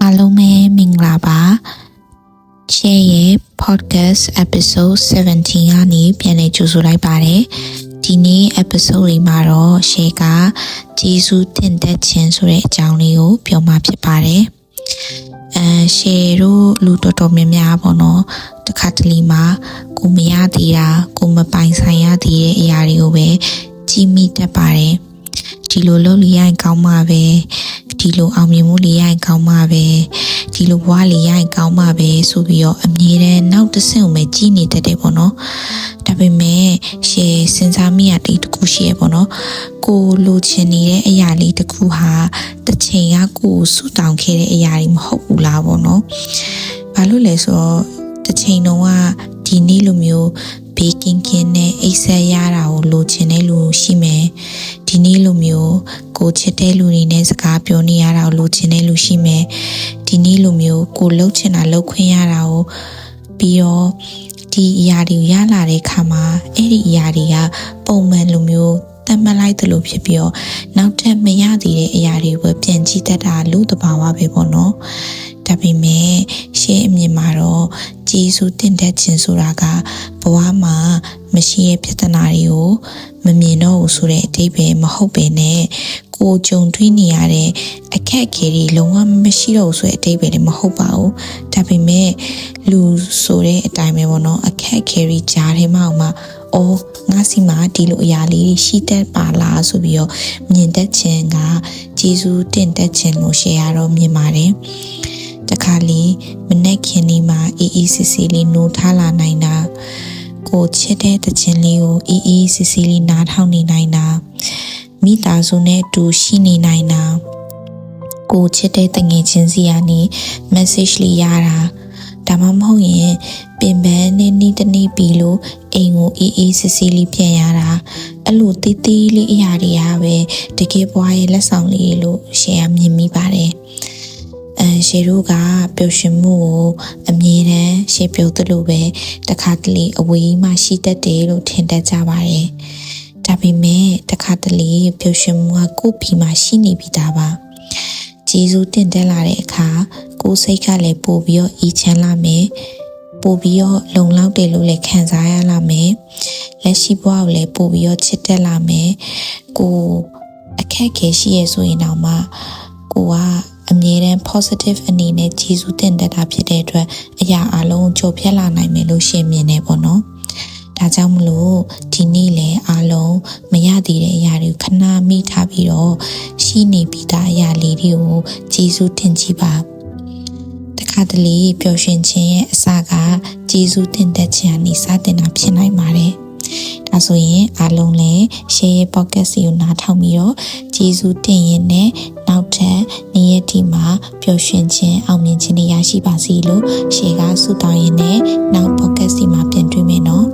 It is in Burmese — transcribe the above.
အားလုံးပဲမင်္ဂလာပါရှယ်ရဲ့ podcast episode 17ကနေပြန်လည်ကြိုဆိုလိုက်ပါတယ်ဒီနေ့ episode လေးမှာတော့ရှယ်ကဂျေဇုတင်သက်ခြင်းဆိုတဲ့အကြောင်းလေးကိုပြောမှာဖြစ်ပါတယ်ရှယ်တို့လူတော်တော်များများပေါ့နော်တခါတလေမှာကိုမရသေးတာကိုမပိုင်ဆိုင်ရသေးတဲ့အရာတွေကိုပဲကြီးမိတတ်ပါတယ်ဒီလိုလုပ်လို့ရရင်ကောင်းမှာပဲဒီလိုအောင်မြင်မှုလေးရရင်ကောင်းမှာပဲဒီလိုဘဝလေးရရင်ကောင်းမှာပဲဆိုပြီးတော့အမြဲတမ်းနောက်တစ်ဆင့်ကိုပဲကြည်နေတတ်တယ်ပေါ့နော်ဒါပေမဲ့ရှယ်စဉ်းစားမိရတဲ့တခုရှိရပေါ့နော်ကိုလိုချင်နေတဲ့အရာလေးတစ်ခုဟာတစ်ချိန်ကကိုဆူတောင်းခဲ့တဲ့အရာတွေမဟုတ်ဘူးလားပေါ့နော်ဘာလို့လဲဆိုတော့တစ်ချိန်တုန်းကဒီနေ့လိုမျိုးဘေးကင်းကင်းနဲ့အိတ်ဆက်ရတာကိုလိုချင်တဲ့လူရှိမယ်ဒီနေ့လိုမျိုးကိုချစ်တဲ့လူတွေနဲ့စကားပြောနေရတာကိုလိုချင်တဲ့လူရှိမယ်ဒီနေ့လိုမျိုးကိုလှုပ်ချင်တာလှုပ်ခွင့်ရတာကိုပြီးတော့ဒီအရာတွေရလာတဲ့ခါမှာအဲ့ဒီအရာတွေကပုံမှန်လိုမျိုးတတ်မှတ်လိုက်သလိုဖြစ်ပြီးတော့နောက်ထပ်မရသေးတဲ့အရာတွေကိုပြန်ကြည့်တတ်တာလူတဘာဝပဲပေါ့နော်ဒါပေမဲ့ရှေ့အမြင်မှာတော့ဂျေဇုတင်သက်ခြင်းဆိုတာကဘဝမှာမရှိရဲ့ပြဿနာတွေကိုမမြင်တော့ဘူးဆိုတဲ့အဓိပ္ပာယ်မဟုတ်ပဲနဲ့ကိုကြုံတွေ့နေရတဲ့အခက်အခဲတွေလုံးဝမရှိတော့ဘူးဆိုတဲ့အဓိပ္ပာယ်လည်းမဟုတ်ပါဘူးဒါပေမဲ့လူဆိုတဲ့အတိုင်းပဲပေါ့နော်အခက်အခဲတွေကြားထဲမှာငါစီမှာဒီလိုအရာလေးရှိတတ်ပါလားဆိုပြီးတော့မြင်တတ်ခြင်းကဂျေဇုတင်သက်ခြင်းလို့ရှယ်ရတော့မြင်ပါတယ်တခါလေမနေ့ခင်လေးမှာအေးစစ်စစ်လေးနိုးထားလာနိုင်တာကိုချစ်တဲ့တခြင်းလေးကိုအေးစစ်စစ်လေးနားထောင်နေနိုင်တာမိသားစုနဲ့တူရှိနေနိုင်တာကိုချစ်တဲ့တငယ်ချင်းစီကနေ message လေးရတာဒါမှမဟုတ်ရင်ပင်ပန်းနဲ့နေ့တစ်နေ့ပြီးလို့အိမ်ကိုအေးစစ်စစ်လေးပြန်ရတာအဲ့လိုတေးသေးလေးအရာတွေကပဲတကယ်ဘွားရဲ့လက်ဆောင်လေးလို့ရှယ်ရမြင်မိပါတယ်ရှယ်တို့ကပျော်ရွှင်မှုကိုအမြဲတမ်းရှယ်ပြောသလိုပဲတခါတလေအဝေးမှရှိတတ်တယ်လို့ထင်တတ်ကြပါတယ်ဒါပေမဲ့တခါတလေပျော်ရွှင်မှုကကိုယ့်ဖီမှာရှိနေပြီးသားပါဂျေဇုတင်တက်လာတဲ့အခါကိုယ်စိတ်ကလည်းပို့ပြီးတော့အေးချမ်းလာမယ်ပို့ပြီးတော့လုံလောက်တယ်လို့လည်းခံစားရလာမယ်လက်ရှိဘဝကိုလည်းပို့ပြီးတော့ချစ်တတ်လာမယ်ကိုအခက်ခဲရှိရဆိုရင်တော့မှကိုကအမြဲတမ်း positive အနေနဲ့ဂျေဇုတင်တက်တာဖြစ်တဲ့အတွက်အရာအလုံးကြော်ဖြတ်လာနိုင်မယ်လို့ရှင်းမြင်နေပေါ့နော်ဒါကြောင့်မလို့ဒီနေ့လည်းအားလုံးမရသေးတဲ့အရာတွေကိုခဏမိထားပြီးတော့ရှိနေပြီးသားအရာလေးတွေကိုဂျေဇုတင်ကြည့်ပါတခါတလေပျော်ရွှင်ခြင်းရဲ့အစကဂျေဇုတင်သက်ခြင်းအနည်းစတင်တာဖြစ်နိုင်ပါတယ်ဒါဆိုရင်အားလုံးလည်းရှယ်ရဲ့ podcast ကိုနားထောင်ပြီးတော့ဂျေဇုတင်ရင်နဲ့နောက်ထပ်နေ့ရက်ဒီမှာပျော်ရွှင်ခြင်းအောင်မြင်ခြင်းတွေရရှိပါစေလို့ရှယ်ကဆုတောင်းရင်းနဲ့နောက် podcast မှာပြန်တွေ့မယ်နော်